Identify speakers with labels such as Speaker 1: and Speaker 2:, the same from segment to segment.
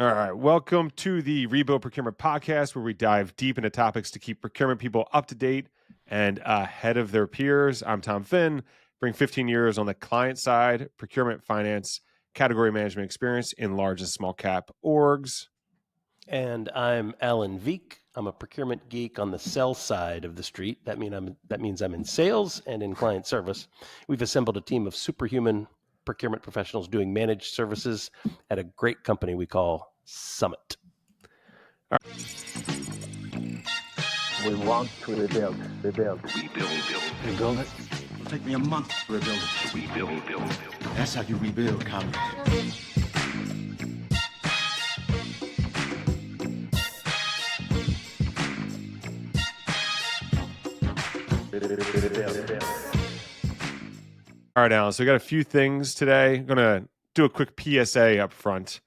Speaker 1: All right. Welcome to the Rebuild Procurement podcast, where we dive deep into topics to keep procurement people up to date and ahead of their peers. I'm Tom Finn, bring 15 years on the client side, procurement, finance, category management experience in large and small cap orgs.
Speaker 2: And I'm Alan Veek. I'm a procurement geek on the sell side of the street. That means I'm in sales and in client service. We've assembled a team of superhuman procurement professionals doing managed services at a great company we call Summit.
Speaker 3: We want to rebuild.
Speaker 4: Rebuild it?
Speaker 5: It'll take me a month to rebuild it.
Speaker 4: Rebuild.
Speaker 5: That's how you rebuild, comrade.
Speaker 1: All right, Alan. So we got a few things today. I'm going to do a quick PSA up front,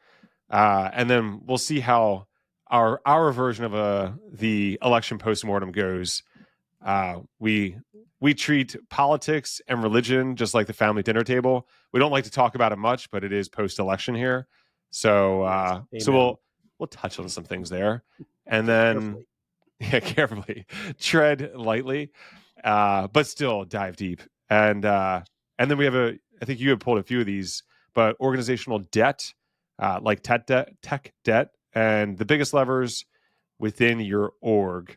Speaker 1: and then we'll see how our version of the election post-mortem goes. We treat politics and religion just like the family dinner table. We don't like to talk about it much, but it is post-election here, so we'll touch on some things there, and then carefully tread lightly, but still dive deep. And then we have I think you have pulled a few of these, but organizational debt, like tech debt, and the biggest levers within your org.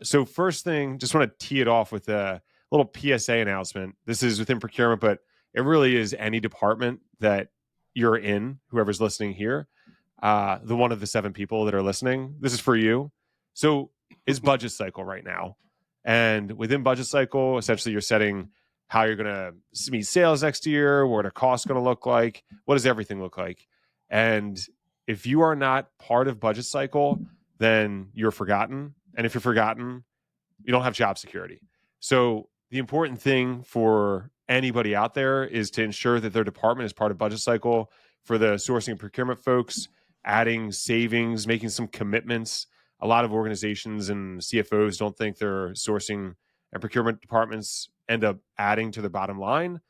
Speaker 1: So first thing, just want to tee it off with a little PSA announcement. This is within procurement, but it really is any department that you're in, whoever's listening here, the one of the 7 people that are listening. This is for you. So it's budget cycle right now. And within budget cycle, essentially you're setting how you're going to meet sales next year, what are costs going to look like, what does everything look like? And if you are not part of budget cycle, then you're forgotten. And if you're forgotten, you don't have job security. So the important thing for anybody out there is to ensure that their department is part of budget cycle. For the sourcing and procurement folks, adding savings, making some commitments. A lot of organizations and CFOs don't think their sourcing and procurement departments end up adding to the bottom line.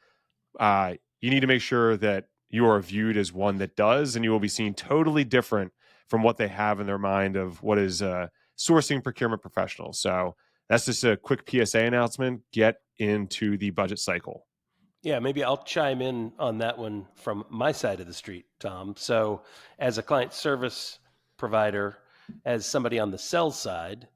Speaker 1: You need to make sure that you are viewed as one that does, and you will be seen totally different from what they have in their mind of what is sourcing procurement professionals. So that's just a quick PSA announcement. Get into the budget cycle.
Speaker 2: Yeah, maybe I'll chime in on that one from my side of the street, Tom. So as a client service provider, as somebody on the sell side,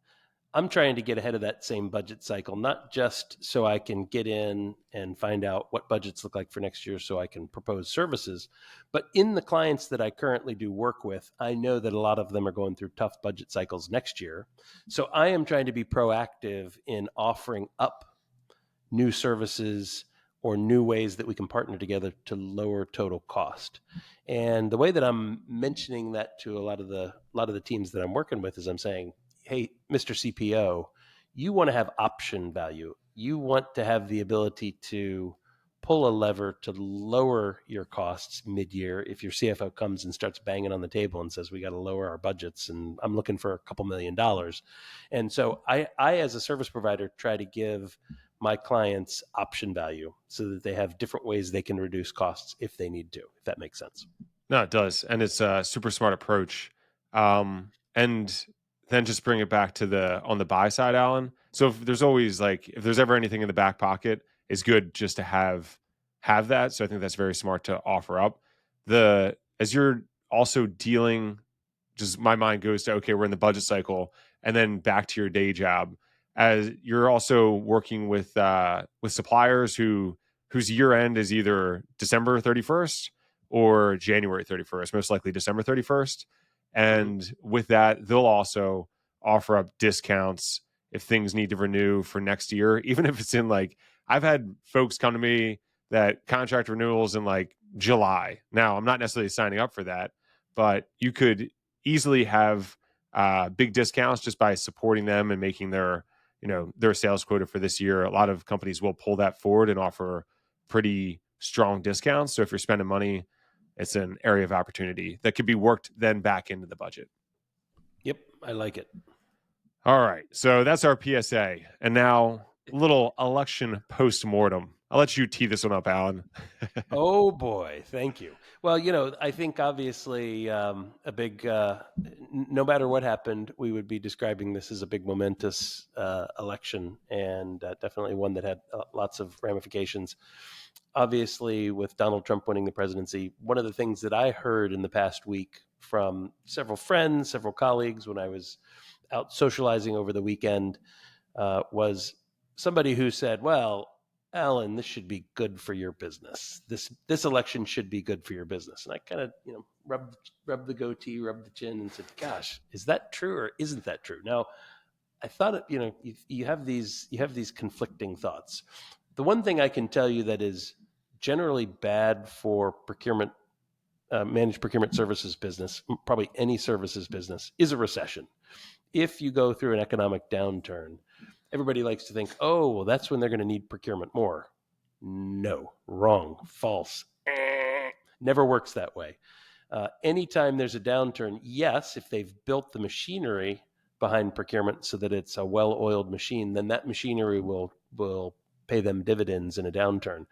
Speaker 2: I'm trying to get ahead of that same budget cycle, not just so I can get in and find out what budgets look like for next year so I can propose services, but in the clients that I currently do work with, I know that a lot of them are going through tough budget cycles next year. So I am trying to be proactive in offering up new services or new ways that we can partner together to lower total cost. And the way that I'm mentioning that to a lot of the teams that I'm working with is I'm saying, hey, Mr. CPO, you want to have option value. You want to have the ability to pull a lever to lower your costs mid-year if your CFO comes and starts banging on the table and says, we got to lower our budgets and I'm looking for a couple $1 million. And so I, as a service provider, try to give my clients option value so that they have different ways they can reduce costs if they need to, if that makes sense.
Speaker 1: No, it does. And it's a super smart approach. And then just bring it back to on the buy side, Alan. So if there's ever anything in the back pocket, it's good just to have that. So I think that's very smart to offer up. As you're also dealing, just my mind goes to, okay, we're in the budget cycle, and then back to your day job. As you're also working with suppliers whose year end is either December 31st or January 31st, most likely December 31st. And with that, they'll also offer up discounts if things need to renew for next year, even if it's in I've had folks come to me that contract renewals in July. Now, I'm not necessarily signing up for that, but you could easily have big discounts just by supporting them and making their sales quota for this year. A lot of companies will pull that forward and offer pretty strong discounts. So if you're spending money, it's an area of opportunity that could be worked then back into the budget.
Speaker 2: Yep, I like it.
Speaker 1: All right. So that's our PSA. And now little election post-mortem. I'll let you tee this one up, Alan.
Speaker 2: Oh boy, thank you. Well, I think obviously a big, no matter what happened, we would be describing this as a big momentous election, and definitely one that had lots of ramifications. Obviously, with Donald Trump winning the presidency, one of the things that I heard in the past week from several friends, several colleagues, when I was out socializing over the weekend, was somebody who said, "Well, Alan, this should be good for your business. This election should be good for your business." And I kind of, rubbed the goatee, rubbed the chin, and said, "Gosh, is that true or isn't that true?" Now, I thought, you have these conflicting thoughts. The one thing I can tell you that is generally bad for procurement, managed procurement services business, probably any services business, is a recession. If you go through an economic downturn, everybody likes to think, oh, well, that's when they're going to need procurement more. No, wrong, false. Never works that way. Anytime there's a downturn, yes, if they've built the machinery behind procurement so that it's a well-oiled machine, then that machinery will pay them dividends in a downturn.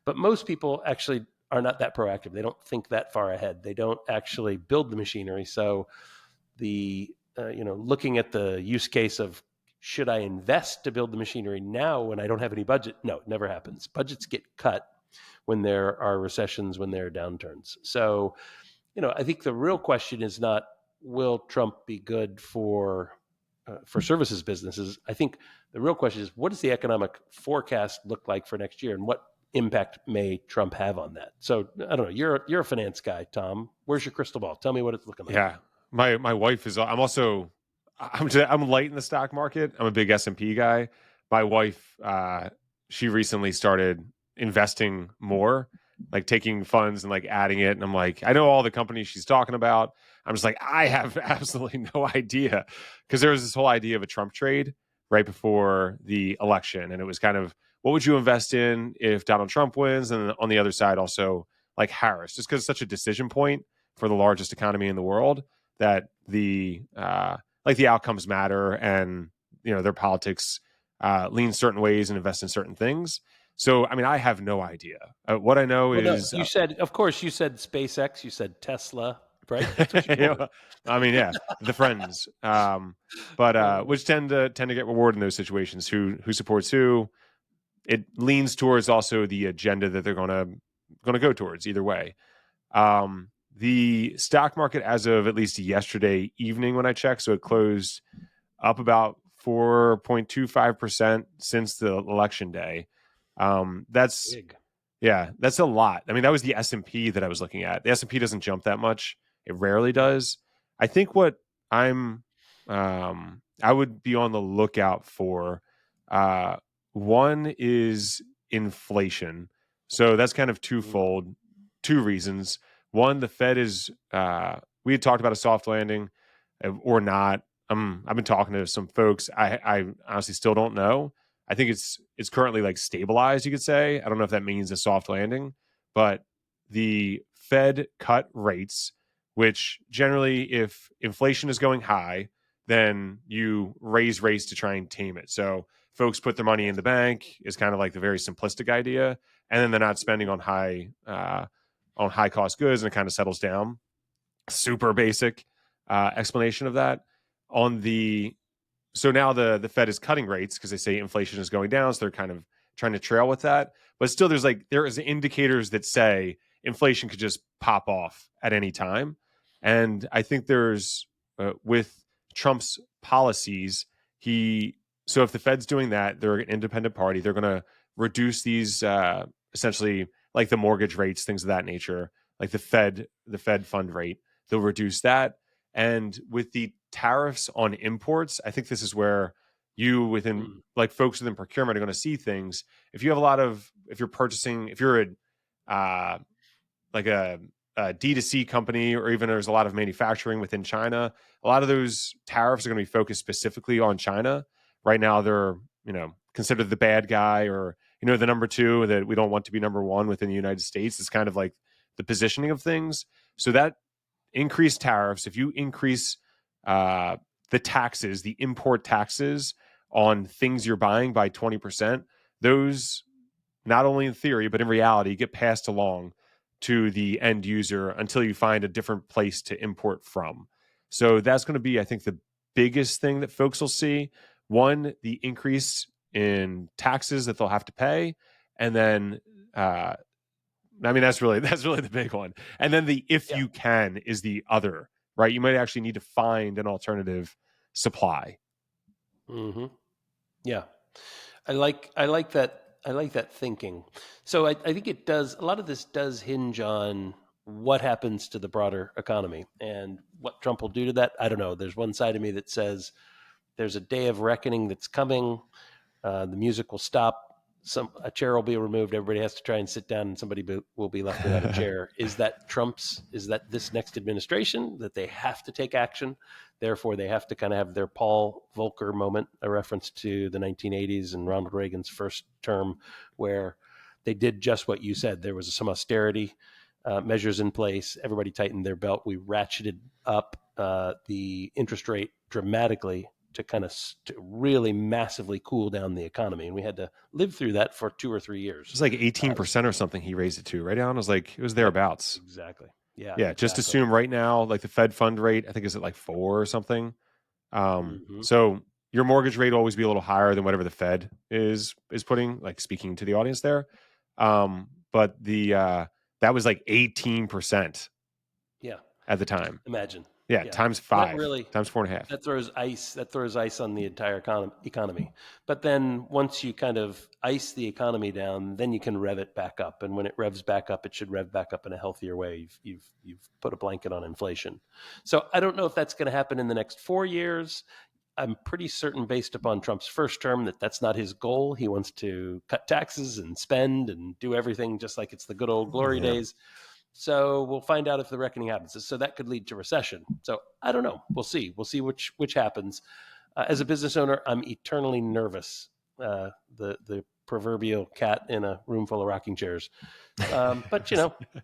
Speaker 2: But most people actually are not that proactive. They don't think that far ahead. They don't actually build the machinery. So the looking at the use case of, should I invest to build the machinery now when I don't have any budget? No, it never happens. Budgets get cut when there are recessions, when there are downturns. So, I think the real question is not, will Trump be good for services businesses? I think the real question is, what does the economic forecast look like for next year, and what impact may Trump have on that? So I don't know. You're a finance guy, Tom. Where's your crystal ball? Tell me what it's looking like.
Speaker 1: Yeah, my wife is. I'm light in the stock market. I'm a big S&P guy. My wife, she recently started investing more, like taking funds and like adding it. And I'm like, I know all the companies she's talking about. I'm just like, I have absolutely no idea, because there was this whole idea of a Trump trade right before the election, and it was kind of, what would you invest in if Donald Trump wins, and on the other side also like Harris, just because it's such a decision point for the largest economy in the world, that the outcomes matter, and their politics lean certain ways and invest in certain things. So I mean, I have no idea. What I know is
Speaker 2: you said, of course, you said SpaceX, you said Tesla, right? That's what
Speaker 1: I mean, yeah, the friends, but which tend to get rewarded in those situations. Who supports who? It leans towards also the agenda that they're going to go towards either way. The stock market, as of at least yesterday evening when I checked, so it closed up about 4.25% since the election day. That's
Speaker 2: big.
Speaker 1: Yeah, that's a lot. I mean, that was the S&P that I was looking at. The S&P doesn't jump that much. It rarely does. I think what I would be on the lookout for, one is inflation. So that's kind of twofold, two reasons. One, the Fed is, we had talked about a soft landing or not. I've been talking to some folks. I honestly still don't know. I think it's currently like stabilized, you could say. I don't know if that means a soft landing, but the Fed cut rates, which generally, if inflation is going high, then you raise rates to try and tame it. So folks put their money in the bank is kind of like the very simplistic idea, and then they're not spending on high cost goods, and it kind of settles down. Super basic explanation of that. So now the Fed is cutting rates because they say inflation is going down, so they're kind of trying to trail with that. But still, there is indicators that say inflation could just pop off at any time. And I think there's with Trump's policies, so if the Fed's doing that, they're an independent party. They're going to reduce these essentially like the mortgage rates, things of that nature, like the Fed fund rate. They'll reduce that. And with the tariffs on imports, I think this is where like folks within procurement are going to see things. If you're like a D2C company, or even there's a lot of manufacturing within China, a lot of those tariffs are going to be focused specifically on China. Right now, they're considered the bad guy, or the number two, that we don't want to be number one within the United States. It's kind of like the positioning of things. So that increased tariffs, if you increase the taxes, the import taxes on things you're buying by 20%, those, not only in theory, but in reality, get passed along to the end user until you find a different place to import from. So that's going to be, I think, the biggest thing that folks will see. One, the increase in taxes that they'll have to pay. And then, that's really the big one. And then the if you can is the other, right? You might actually need to find an alternative supply.
Speaker 2: Mm-hmm. Yeah. I like that thinking. So I think it does, a lot of this does hinge on what happens to the broader economy and what Trump will do to that. I don't know. There's one side of me that says there's a day of reckoning that's coming. The music will stop. A chair will be removed. Everybody has to try and sit down, and somebody will be left without a chair. Is that this next administration that they have to take action? Therefore, they have to kind of have their Paul Volcker moment, a reference to the 1980s and Ronald Reagan's first term, where they did just what you said. There was some austerity measures in place. Everybody tightened their belt. We ratcheted up the interest rate dramatically to kind of to really massively cool down the economy. And we had to live through that for 2 or 3 years.
Speaker 1: It's like 18% or something he raised it to, right, Alan? It was thereabouts.
Speaker 2: Exactly. Yeah.
Speaker 1: Yeah.
Speaker 2: Exactly.
Speaker 1: Just assume right now, like the Fed fund rate, I think is at like 4 or something. So your mortgage rate will always be a little higher than whatever the Fed is putting, like speaking to the audience there. But that was like 18%.
Speaker 2: Yeah.
Speaker 1: At the time.
Speaker 2: Imagine.
Speaker 1: Yeah. Times 5, times 4.5.
Speaker 2: That throws ice on the entire economy. But then once you kind of ice the economy down, then you can rev it back up. And when it revs back up, it should rev back up in a healthier way. You've put a blanket on inflation. So I don't know if that's going to happen in the next 4 years. I'm pretty certain, based upon Trump's first term, that that's not his goal. He wants to cut taxes and spend and do everything just like it's the good old glory days. So we'll find out if the reckoning happens. So that could lead to recession. So I don't know. We'll see. We'll see which happens. As a business owner, I'm eternally nervous. The proverbial cat in a room full of rocking chairs. But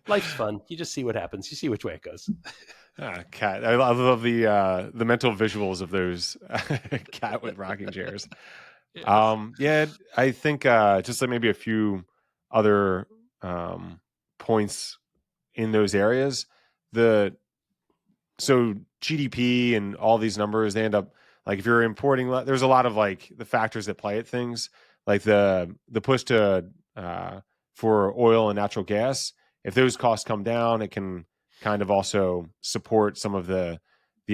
Speaker 2: life's fun. You just see what happens. You see which way it goes.
Speaker 1: Cat. I love the mental visuals of those cat with rocking chairs. Yes. I think just like maybe a few other points in those areas. So GDP and all these numbers, they end up, like, if you're importing, there's a lot of like the factors that play at things, like the push to for oil and natural gas. If those costs come down, it can kind of also support some of the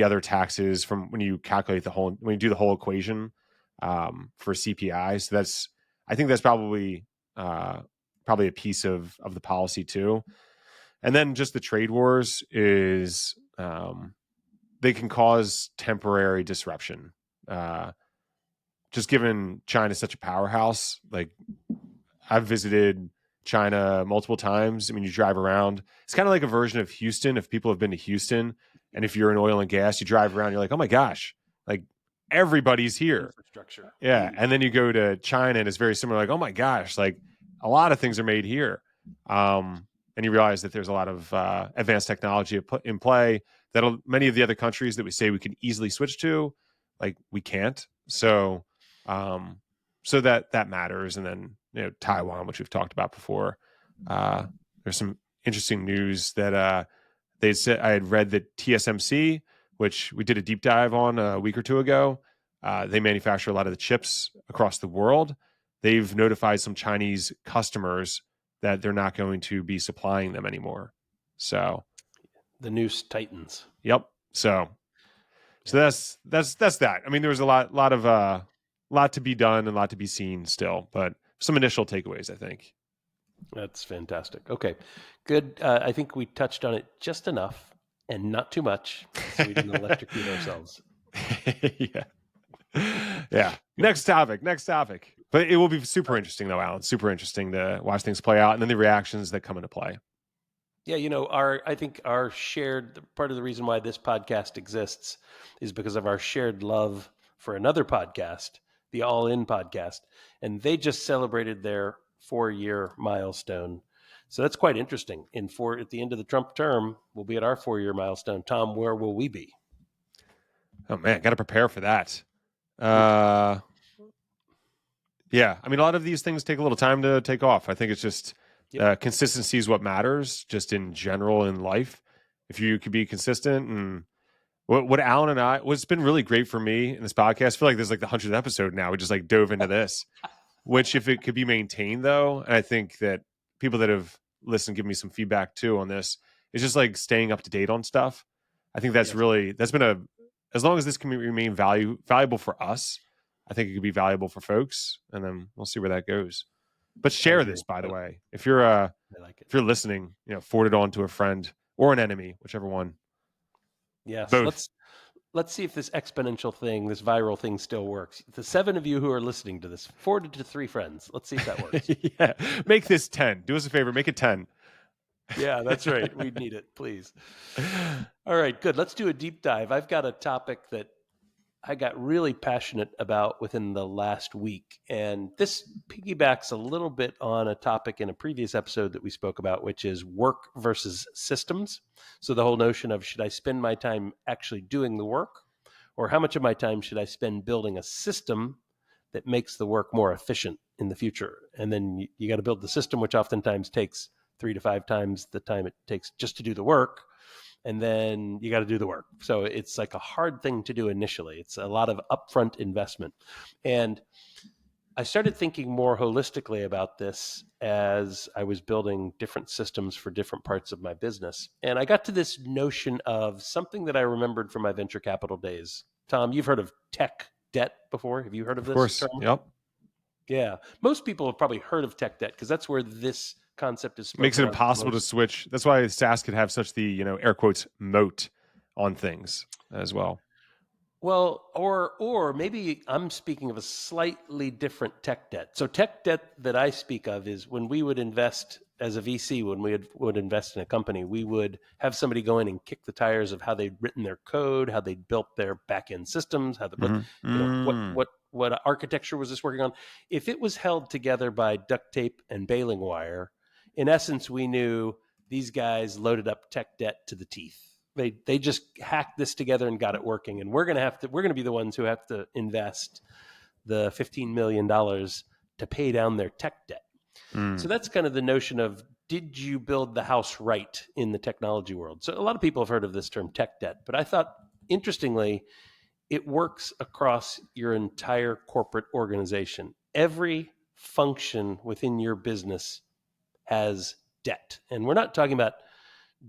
Speaker 1: other taxes from when you calculate when you do the whole equation for CPI. So I think that's probably a piece of the policy too. And then just the trade wars is they can cause temporary disruption. Just given China's such a powerhouse, like I've visited China multiple times. I mean, you drive around. It's kind of like a version of Houston. If people have been to Houston, and if you're in oil and gas, you drive around, you're like, oh my gosh, like everybody's here.
Speaker 2: Infrastructure.
Speaker 1: Yeah. And then you go to China and it's very similar. Like, oh my gosh, like a lot of things are made here. And you realize that there's a lot of advanced technology in play that many of the other countries that we say we can easily switch to, like we can't. So that matters. And then, Taiwan, which we've talked about before, there's some interesting news that they said. I had read that TSMC, which we did a deep dive on a week or two ago, they manufacture a lot of the chips across the world. They've notified some Chinese customers that they're not going to be supplying them anymore. So
Speaker 2: the noose tightens.
Speaker 1: Yep. So that's that. I mean, there was a lot to be done and a lot to be seen still, but some initial takeaways, I think.
Speaker 2: That's fantastic. Okay, good. I think we touched on it just enough and not too much, so we didn't electrocute ourselves.
Speaker 1: Yeah. Next topic. But it will be super interesting, though, Alan. Super interesting to watch things play out, and then the reactions that come into play.
Speaker 2: Yeah, I think our shared part of the reason why this podcast exists is because of our shared love for another podcast, the All In podcast, and they just celebrated their 4-year milestone. So that's quite interesting. At the end of the Trump term, we'll be at our 4-year milestone. Tom, where will we be?
Speaker 1: Oh man, got to prepare for that. Yeah. I mean, a lot of these things take a little time to take off. I think it's just consistency is what matters just in general in life. If you could be consistent and what Alan and what's been really great for me in this podcast, I feel like there's like the 100th episode now. We just like dove into this, which if it could be maintained though, and I think that people that have listened give me some feedback too on this, is just like staying up to date on stuff. I think that's been as long as this can remain valuable for us, I think it could be valuable for folks, and then we'll see where that goes. But share this, by the way, if you're if you're listening, forward it on to a friend or an enemy, whichever one.
Speaker 2: Yes.
Speaker 1: Both.
Speaker 2: Let's see if this exponential thing, this viral thing still works. The 7 of you who are listening to this, forward it to 3 friends. Let's see if that works.
Speaker 1: Yeah. Make this 10. Do us a favor. Make it 10.
Speaker 2: Yeah, that's right. We'd need it, please. All right, good. Let's do a deep dive. I've got a topic that I got really passionate about within the last week. And this piggybacks a little bit on a topic in a previous episode that we spoke about, which is work versus systems. So the whole notion of, should I spend my time actually doing the work, or how much of my time should I spend building a system that makes the work more efficient in the future? And then you got to build the system, which oftentimes takes 3 to 5 times the time it takes just to do the work. And then you got to do the work. So it's like a hard thing to do initially. It's a lot of upfront investment. And I started thinking more holistically about this as I was building different systems for different parts of my business. And I got to this notion of something that I remembered from my venture capital days. Tom, you've heard of tech debt before. Have you heard of this?
Speaker 1: Of course.
Speaker 2: Term?
Speaker 1: Yep.
Speaker 2: Yeah. Most people have probably heard of tech debt because that's where this concept is
Speaker 1: makes it impossible to switch. That's why SaaS could have such the air quotes moat on things as well.
Speaker 2: Well, or maybe I'm speaking of a slightly different tech debt. So tech debt that I speak of is when we would invest as a VC, when we would invest in a company, we would have somebody go in and kick the tires of how they'd written their code, how they'd built their back-end systems, how what architecture was this working on. If it was held together by duct tape and baling wire, in essence, we knew these guys loaded up tech debt to the teeth. They just hacked this together and got it working. And we're going to be the ones who have to invest the $15 million to pay down their tech debt. So that's kind of the notion of, did you build the house right in the technology world? So a lot of people have heard of this term tech debt, but I thought, interestingly, it works across your entire corporate organization. Every function within your business has debt. And we're not talking about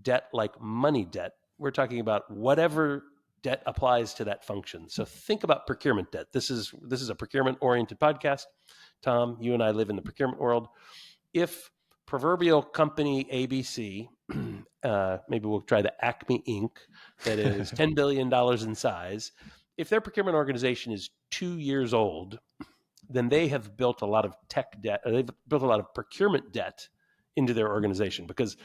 Speaker 2: debt like money debt. We're talking about whatever debt applies to that function. So think about procurement debt. This is a procurement-oriented podcast. Tom, you and I live in the procurement world. If proverbial company ABC, maybe we'll try the Acme Inc., that is $10 billion in size, if their procurement organization is 2 years old, then they have built a lot of tech debt, or they've built a lot of procurement debt into their organization, because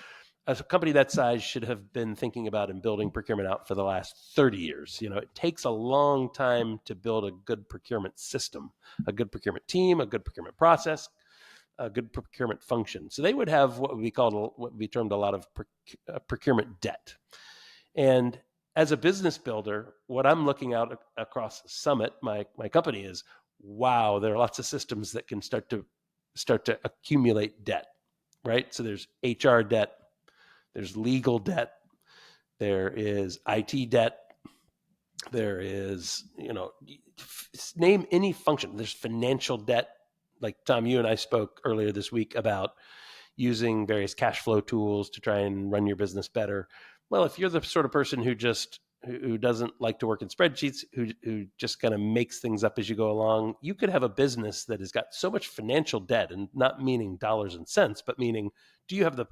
Speaker 2: a company that size should have been thinking about and building procurement out for the last 30 years. It takes a long time to build a good procurement system, a good procurement team, a good procurement process, a good procurement function. So they would have what would be termed a lot of procurement debt. And as a business builder, what I'm looking out across Summit, my company, is, wow, there are lots of systems that can start to accumulate debt, right? So there's HR debt, there's legal debt, there is IT debt, there is, name any function. There's financial debt. Like Tom, you and I spoke earlier this week about using various cash flow tools to try and run your business better. Well, if you're the sort of person who doesn't like to work in spreadsheets, who just kind of makes things up as you go along, you could have a business that has got so much financial debt, and not meaning dollars and cents, but meaning, do you have the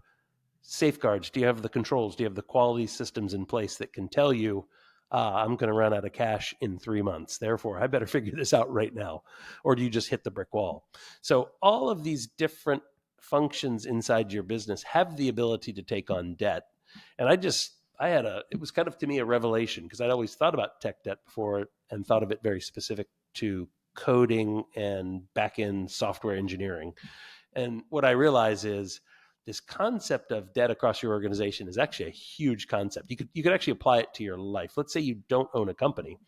Speaker 2: safeguards? Do you have the controls? Do you have the quality systems in place that can tell you, I'm going to run out of cash in 3 months, therefore I better figure this out right now? Or do you just hit the brick wall? So all of these different functions inside your business have the ability to take on debt. And it was kind of, to me, a revelation, because I'd always thought about tech debt before and thought of it very specific to coding and back-end software engineering. And what I realize is this concept of debt across your organization is actually a huge concept. You could actually apply it to your life. Let's say you don't own a company,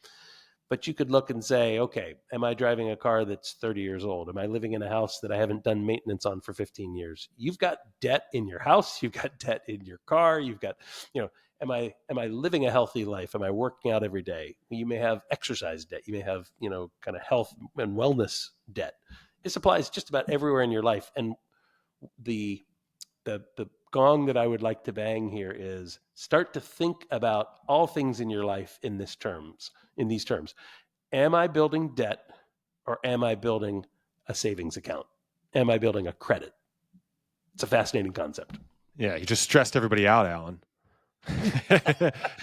Speaker 2: But you could look and say, okay, am I driving a car that's 30 years old? Am I living in a house that I haven't done maintenance on for 15 years? You've got debt in your house. You've got debt in your car. You've got, am I living a healthy life? Am I working out every day? You may have exercise debt. You may have, kind of health and wellness debt. This applies just about everywhere in your life. And the gong that I would like to bang here is start to think about all things in your life in these terms. Am I building debt, or am I building a savings account? Am I building a credit? It's a fascinating concept.
Speaker 1: Yeah, you just stressed everybody out, Alan.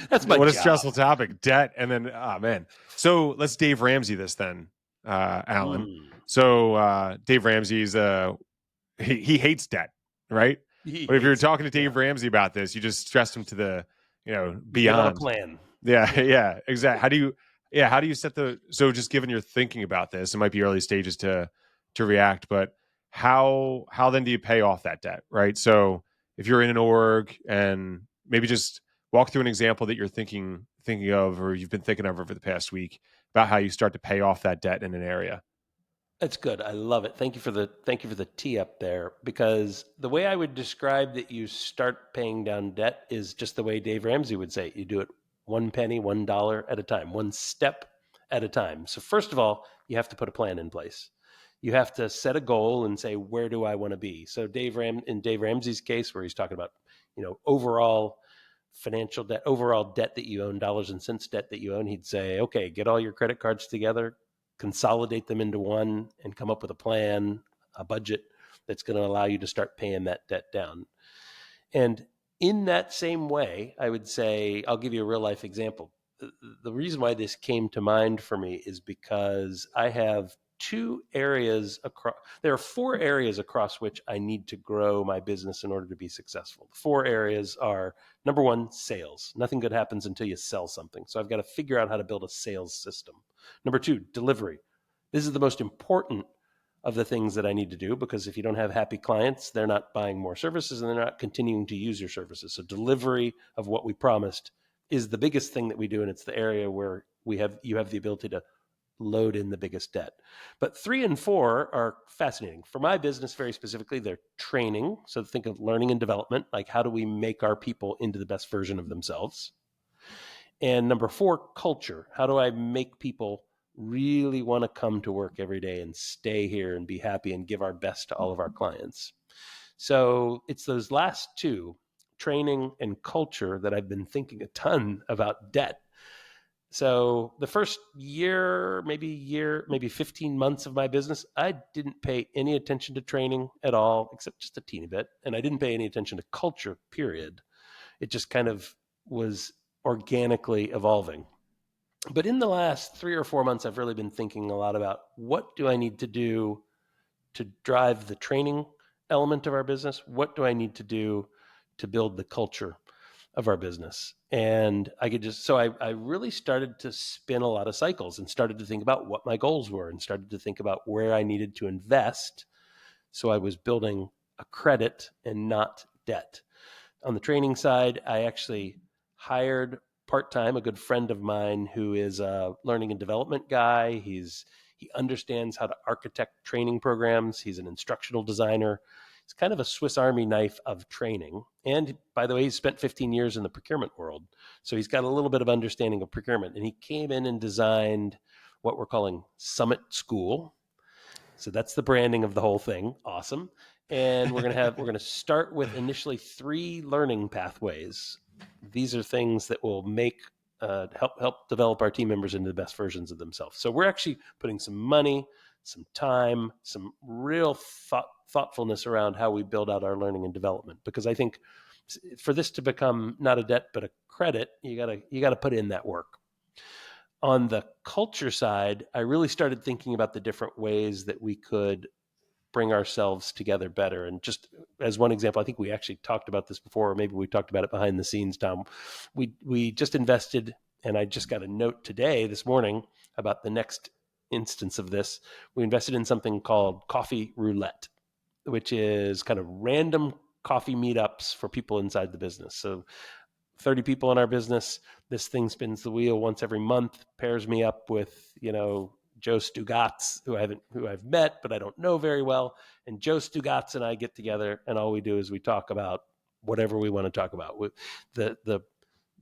Speaker 2: That's my
Speaker 1: what a
Speaker 2: job.
Speaker 1: stressful topic. Debt, and then man. So let's Dave Ramsey this then, Alan. So Dave Ramsey's he hates debt, right? But if you're talking to Dave Ramsey about this, you just stressed him to the beyond.
Speaker 2: Get on a plan.
Speaker 1: Yeah, exactly. How do you set so just given your thinking about this, it might be early stages to react, but how then do you pay off that debt, right? So if you're in an org, and maybe just walk through an example that you're thinking of, or you've been thinking of over the past week, about how you start to pay off that debt in an area.
Speaker 2: That's good. I love it. Thank you for the tee up there, because the way I would describe that you start paying down debt is just the way Dave Ramsey would say it. You do it one penny, $1 at a time, one step at a time. So first of all, you have to put a plan in place. You have to set a goal and say, where do I want to be? So in Dave Ramsey's case, where he's talking about, overall financial debt, overall debt that you own, dollars and cents debt that you own, he'd say, okay, get all your credit cards together, consolidate them into one, and come up with a plan, a budget that's going to allow you to start paying that debt down. And in that same way, I would say, I'll give you a real life example. The reason why this came to mind for me is because I have there are 4 areas across which I need to grow my business in order to be successful. The 4 areas are, number 1, sales. Nothing good happens until you sell something. So I've got to figure out how to build a sales system. Number 2, delivery. This is the most important of the things that I need to do, because if you don't have happy clients, they're not buying more services and they're not continuing to use your services. So delivery of what we promised is the biggest thing that we do, and it's the area where you have the ability to load in the biggest debt. But 3 and 4 are fascinating. For my business, very specifically, they're training. So think of learning and development, like how do we make our people into the best version of themselves? And number 4, culture. How do I make people really want to come to work every day and stay here and be happy and give our best to all of our clients? So it's those last 2, training and culture, that I've been thinking a ton about debt. So the first year, maybe 15 months of my business, I didn't pay any attention to training at all, except just a teeny bit. And I didn't pay any attention to culture, period. It just kind of was organically evolving. But in the last 3 or 4 months, I've really been thinking a lot about, what do I need to do to drive the training element of our business? What do I need to do to build the culture of our business? And I really started to spin a lot of cycles and started to think about what my goals were, and started to think about where I needed to invest. So I was building a credit and not debt. On the training side, I actually hired part-time a good friend of mine who is a learning and development guy. He understands how to architect training programs. He's an instructional designer. It's kind of a Swiss Army knife of training. And by the way, he's spent 15 years in the procurement world. So he's got a little bit of understanding of procurement. And he came in and designed what we're calling Summit School. So that's the branding of the whole thing. Awesome. And we're going to start with initially 3 learning pathways. These are things that will make help develop our team members into the best versions of themselves. So we're actually putting some money, some time, some real thoughtfulness around how we build out our learning and development, because I think for this to become not a debt but a credit, you got to put in that work. On the culture side, I really started thinking about the different ways that we could bring ourselves together better. And just as one example, I think we actually talked about this before, or maybe we talked about it behind the scenes, Tom. We just invested, and I just got a note this morning, about the next instance of this. We invested in something called Coffee Roulette, which is kind of random coffee meetups for people inside the business. So 30 people in our business. This thing spins the wheel once every month, pairs me up with, Joe Stugatz, who I've met, but I don't know very well. And Joe Stugatz and I get together, and all we do is we talk about whatever we want to talk about. With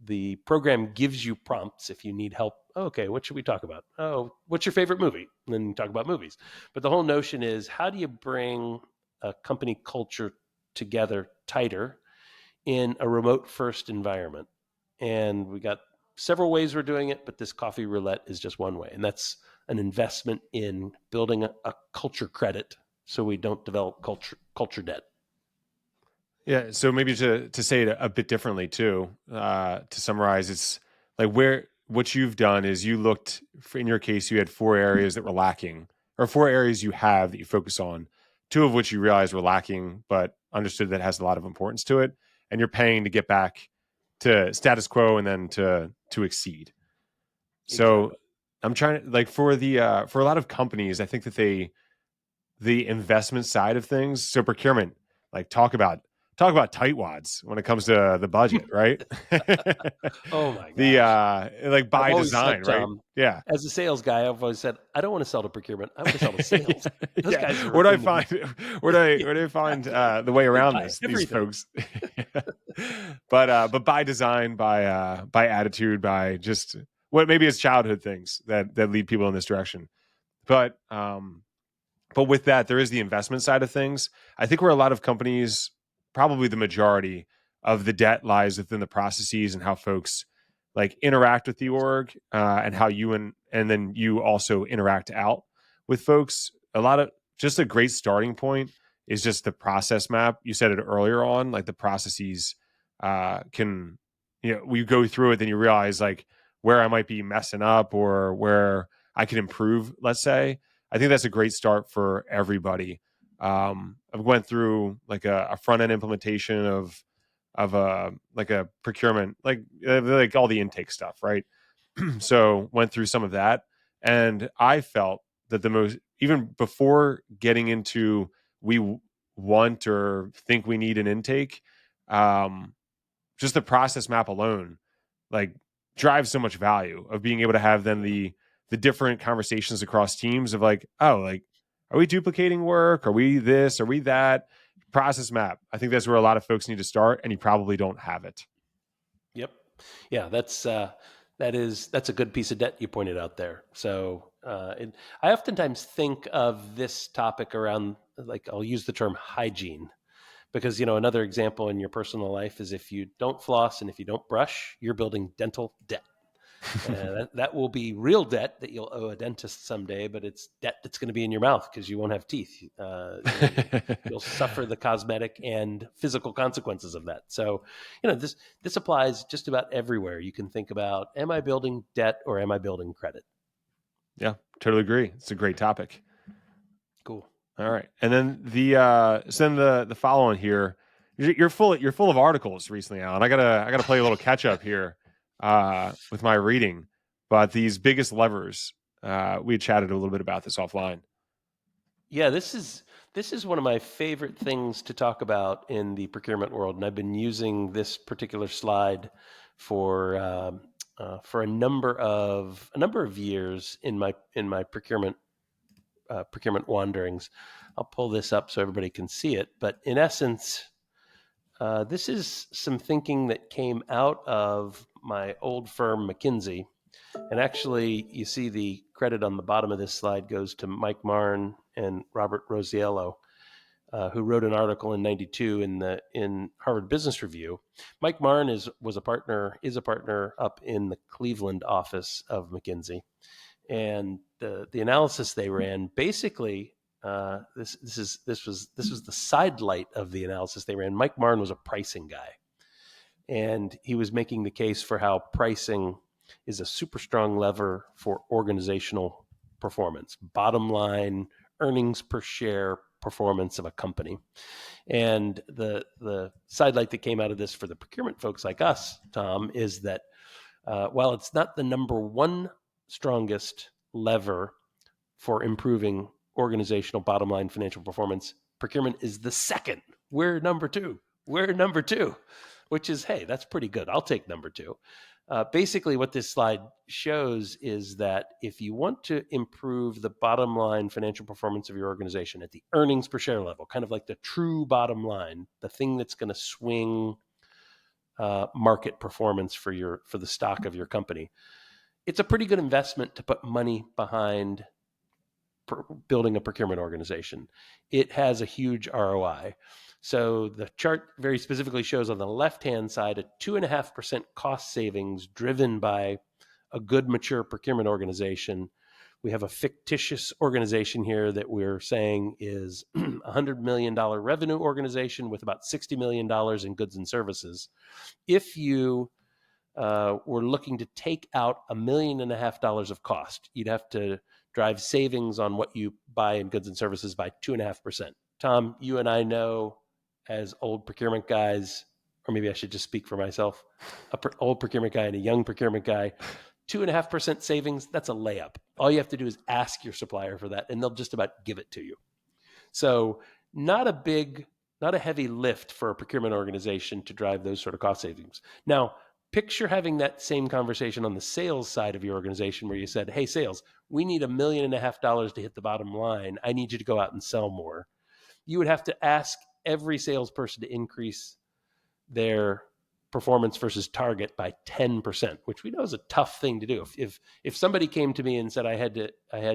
Speaker 2: the program gives you prompts if you need help. Okay, what should we talk about? Oh, what's your favorite movie? And then you talk about movies. But the whole notion is, how do you bring a company culture together tighter in a remote first environment? And we got several ways we're doing it, but this coffee roulette is just one way. And that's an investment in building a culture credit so we don't develop culture debt.
Speaker 1: Yeah. So maybe to say it a bit differently too, to summarize, it's like what you've done is you looked in your case, you had 4 areas that were lacking, or 4 areas you have that you focus on, 2 of which you realized were lacking, but understood that has a lot of importance to it. And you're paying to get back to status quo and then to exceed. So
Speaker 2: Exactly.
Speaker 1: I'm trying to, like, for a lot of companies, I think that the investment side of things, so procurement, like talk about tightwads when it comes to the budget, right?
Speaker 2: Oh my
Speaker 1: The
Speaker 2: gosh.
Speaker 1: like
Speaker 2: I've
Speaker 1: by
Speaker 2: always
Speaker 1: design,
Speaker 2: said,
Speaker 1: right?
Speaker 2: Tom,
Speaker 1: Yeah.
Speaker 2: as a sales guy, I've always said, I don't want to sell to procurement. I want to sell to sales. Those
Speaker 1: Yeah.
Speaker 2: guys are
Speaker 1: Where do I
Speaker 2: in the
Speaker 1: find where do I find
Speaker 2: exactly.
Speaker 1: the way
Speaker 2: They
Speaker 1: around
Speaker 2: buy
Speaker 1: these
Speaker 2: everything.
Speaker 1: folks? But by design, by attitude, by just what maybe it's childhood things that lead people in this direction. But with that, there is the investment side of things. I think where a lot of companies, probably the majority of the debt lies within the processes and how folks like interact with the org, and how you and then you also interact out with folks. A lot of just a great starting point is just the process map. You said it earlier on, like the processes can, we go through it, then you realize like where I might be messing up or where I could improve, let's say. I think that's a great start for everybody. I've went through like a front end implementation of a like a procurement, like all the intake stuff, right? So went through some of that, and I felt that the most, even before getting into we want or think we need an intake, um, just the process map alone, like drives so much value of being able to have then the different conversations across teams of like, oh, like, are we duplicating work? Are we this? Are we that? Process map. I think that's where a lot of folks need to start, and you probably don't have it.
Speaker 2: Yep. Yeah, that's a good piece of debt you pointed out there. So I oftentimes think of this topic around, like, I'll use the term hygiene, because another example in your personal life is if you don't floss and if you don't brush, you're building dental debt. That will be real debt that you'll owe a dentist someday, but it's debt that's going to be in your mouth because you won't have teeth. You'll suffer the cosmetic and physical consequences of that. So, this applies just about everywhere. You can think about, am I building debt or am I building credit?
Speaker 1: Yeah, totally agree. It's a great topic.
Speaker 2: Cool.
Speaker 1: All right, and then the follow on here. You're full of articles recently, Alan. I gotta play a little catch up here with my reading. But these biggest levers, we had chatted a little bit about this offline.
Speaker 2: Yeah, this is one of my favorite things to talk about in the procurement world, and I've been using this particular slide for a number of years in my procurement wanderings. I'll pull this up so everybody can see it. But in essence, this is some thinking that came out of my old firm, McKinsey. And actually, you see the credit on the bottom of this slide goes to Mike Marn and Robert Rosiello, who wrote an article in '92 in Harvard Business Review. Mike Marn is a partner up in the Cleveland office of McKinsey, and the analysis they ran basically, this was the sidelight of the analysis they ran. Mike Marn was a pricing guy, and he was making the case for how pricing is a super strong lever for organizational performance, bottom line, earnings per share performance of a company. And the sidelight that came out of this for the procurement folks like us, Tom, is that while it's not the number one strongest lever for improving organizational bottom line financial performance, procurement is the second. We're number two. which is, hey, that's pretty good. I'll take number 2. Basically, what this slide shows is that if you want to improve the bottom line financial performance of your organization at the earnings per share level, kind of like the true bottom line, the thing that's going to swing market performance for the stock of your company, it's a pretty good investment to put money behind building a procurement organization. It has a huge ROI. So the chart very specifically shows on the left-hand side a 2.5% cost savings driven by a good, mature procurement organization. We have a fictitious organization here that we're saying is a $100 million revenue organization with about $60 million in goods and services. If you were looking to take out $1.5 million of cost, you'd have to drive savings on what you buy in goods and services by 2.5%. Tom, you and I know, as old procurement guys, or maybe I should just speak for myself, old procurement guy and a young procurement guy, 2.5% savings, that's a layup. All you have to do is ask your supplier for that, and they'll just about give it to you. So not a heavy lift for a procurement organization to drive those sort of cost savings. Now, picture having that same conversation on the sales side of your organization where you said, hey, sales, we need $1.5 million to hit the bottom line. I need you to go out and sell more. You would have to ask every salesperson to increase their performance versus target by 10%, which we know is a tough thing to do. If somebody came to me and said I had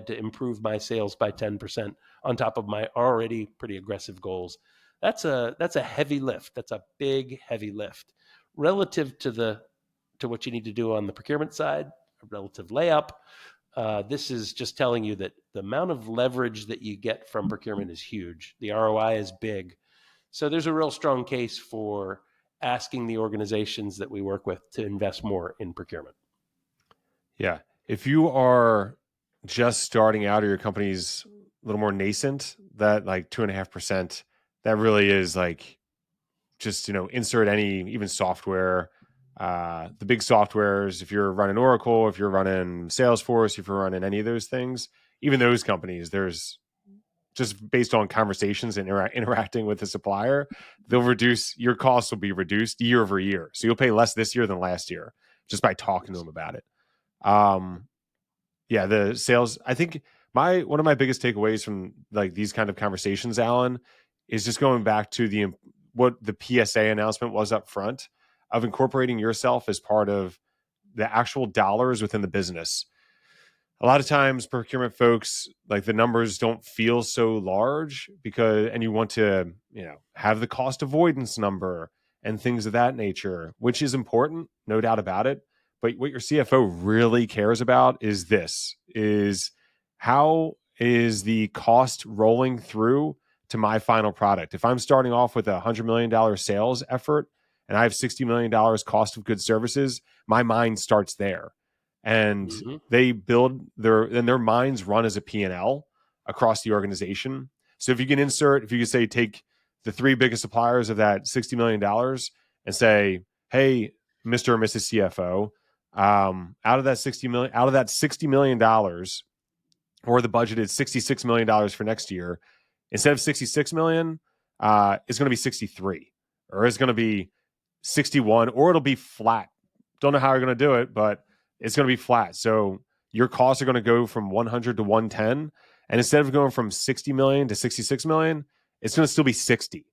Speaker 2: to improve my sales by 10% on top of my already pretty aggressive goals, that's a heavy lift. That's a big, heavy lift relative to what you need to do on the procurement side, a relative layup. This is just telling you that the amount of leverage that you get from procurement is huge. The ROI is big. So there's a real strong case for asking the organizations that we work with to invest more in procurement.
Speaker 1: Yeah. If you are just starting out or your company's a little more nascent, that like 2.5%, that really is like just, insert any, even software, the big softwares. If you're running Oracle, if you're running Salesforce, if you're running any of those things, even those companies, there's just based on conversations and interacting with the supplier, your costs will be reduced year over year. So you'll pay less this year than last year just by talking to them about it. The sales, I think one of my biggest takeaways from like these kind of conversations, Alan, is just going back to what the PSA announcement was up front of incorporating yourself as part of the actual dollars within the business. A lot of times procurement folks, like the numbers don't feel so large and you want to, have the cost avoidance number and things of that nature, which is important, no doubt about it. But what your CFO really cares about is how is the cost rolling through to my final product? If I'm starting off with a $100 million sales effort and I have $60 million cost of goods services, my mind starts there. And they build their minds run as a P&L across the organization. So if you can say, take the 3 biggest suppliers of that $60 million and say, hey, Mr. or Mrs. CFO, out of that $60 million, or the budget is $66 million for next year, instead of $66 million, it's going to be 63, or it's going to be 61, or it'll be flat. Don't know how you're going to do it, but it's going to be flat. So your costs are going to go from 100 to 110. And instead of going from 60 million to 66 million, it's going to still be 60.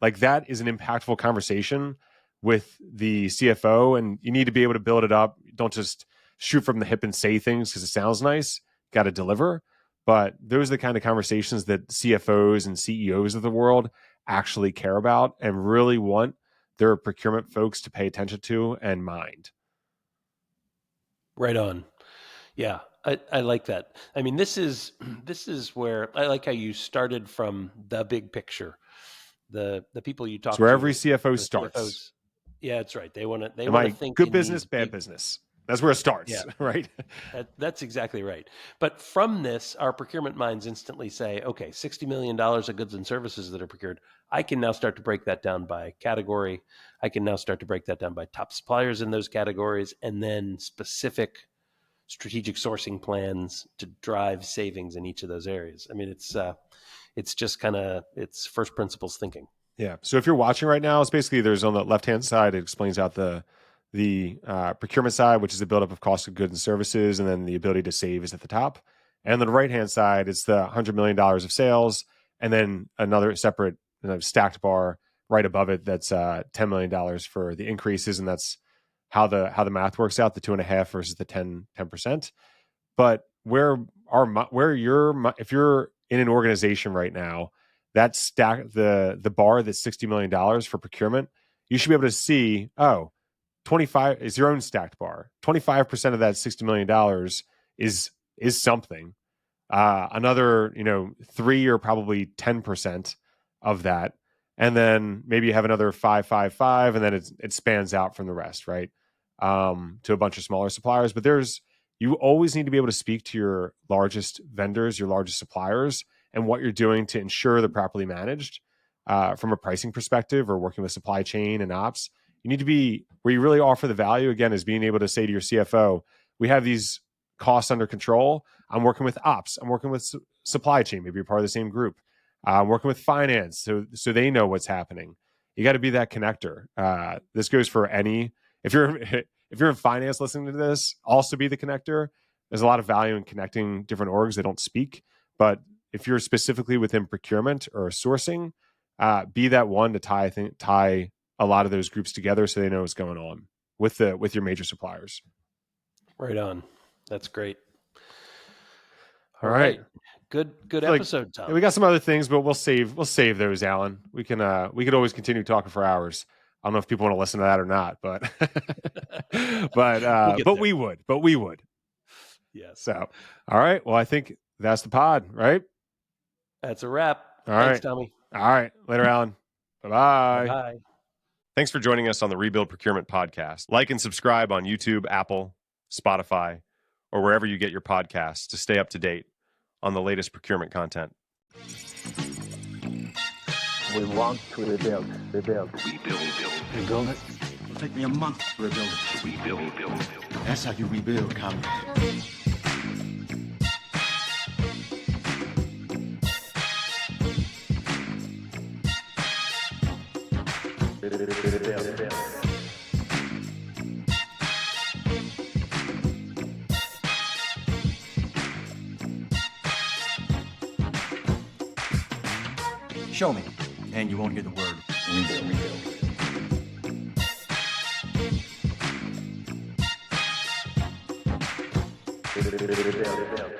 Speaker 1: Like that is an impactful conversation with the CFO, and you need to be able to build it up. Don't just shoot from the hip and say things because it sounds nice. Got to deliver. But those are the kind of conversations that CFOs and CEOs of the world actually care about and really want their procurement folks to pay attention to and mind.
Speaker 2: Right on. Yeah, I like that. I mean, this is where I like how you started from the big picture. The people you talk to.
Speaker 1: It's where every CFO starts.
Speaker 2: CFOs, yeah, that's right. They want to think
Speaker 1: good business, bad business. That's where it starts,
Speaker 2: yeah.
Speaker 1: Right?
Speaker 2: That's exactly right. But from this, our procurement minds instantly say, okay, $60 million of goods and services that are procured. I can now start to break that down by category. I can now start to break that down by top suppliers in those categories, and then specific strategic sourcing plans to drive savings in each of those areas. I mean, it's just it's first principles thinking.
Speaker 1: Yeah. So if you're watching right now, it's basically there's on the left-hand side, it explains out the procurement side, which is the buildup of cost of goods and services, and then the ability to save is at the top. And then the right-hand side, it's the $100 million of sales, and then another separate stacked bar right above it that's $10 million for the increases, and that's how the math works out, the 2.5 versus the 10%. But if you're in an organization right now, that stack the bar that's $60 million for procurement, you should be able to see, 25 is your own stacked bar. 25% of that $60 million is something. Another, 3 or probably 10% of that. And then maybe you have another 5, and then it spans out from the rest, right? To a bunch of smaller suppliers. But you always need to be able to speak to your largest vendors, your largest suppliers, and what you're doing to ensure they're properly managed from a pricing perspective or working with supply chain and ops. You need to be where you really offer the value, again, is being able to say to your CFO, we have these costs under control. I'm working with ops. I'm working with supply chain. Maybe you're part of the same group. I'm working with finance so they know what's happening. You got to be that connector. This goes for if you're in finance listening to this, also be the connector. There's a lot of value in connecting different orgs that don't speak. But if you're specifically within procurement or sourcing, be that one to tie a lot of those groups together so they know what's going on with your major suppliers.
Speaker 2: Right on. That's great.
Speaker 1: All right.
Speaker 2: Good episode, Tom.
Speaker 1: Yeah, we got some other things, but we'll save those, Alan. We could always continue talking for hours. I don't know if people want to listen to that or not, but we would.
Speaker 2: Yes.
Speaker 1: So, all right. Well, I think that's the pod, right?
Speaker 2: That's a wrap.
Speaker 1: All
Speaker 2: Thanks,
Speaker 1: right.
Speaker 2: Tommy.
Speaker 1: All right. Later, Alan. Bye-bye.
Speaker 2: Bye.
Speaker 1: Thanks for joining us on the Rebuild Procurement podcast. Like and subscribe on YouTube, Apple, Spotify, or wherever you get your podcasts to stay up to date on the latest procurement content.
Speaker 3: We want to rebuild.
Speaker 4: Rebuild it.
Speaker 5: It'll take me a month to rebuild it.
Speaker 4: Rebuild.
Speaker 5: That's how you rebuild, comrade.
Speaker 3: Rebuild.
Speaker 5: Show me, and you won't hear the word rebuild.
Speaker 3: Rebuild.